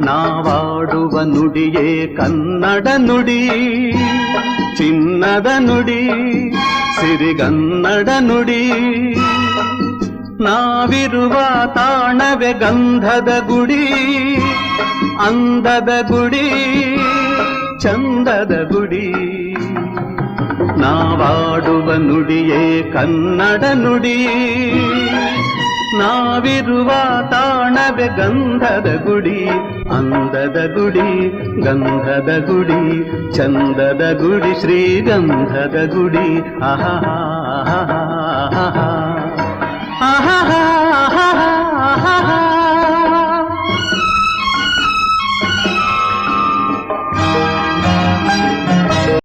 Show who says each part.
Speaker 1: ನಾವಾಡುವ ನುಡಿಯೇ ಕನ್ನಡ ನುಡಿ, ಚಿನ್ನದ ನುಡಿ, ಸಿರಿಗನ್ನಡ ನುಡಿ. ನಾವಿರುವ ತಾಣವೇ ಗಂಧದ ಗುಡಿ, ಅಂದದ ಗುಡಿ, ಚಂದದ ಗುಡಿ. ನಾವಾಡುವ ನುಡಿಯೇ ಕನ್ನಡ ನುಡಿ, ನಾವಿರುವ ತಾಣವೇ ಗಂಧದ ಗುಡಿ, ಅಂದದ ಗುಡಿ, ಗಂಧದ ಗುಡಿ, ಚಂದದ ಗುಡಿ, ಶ್ರೀಗಂಧದ ಗುಡಿ. ಆಹಾ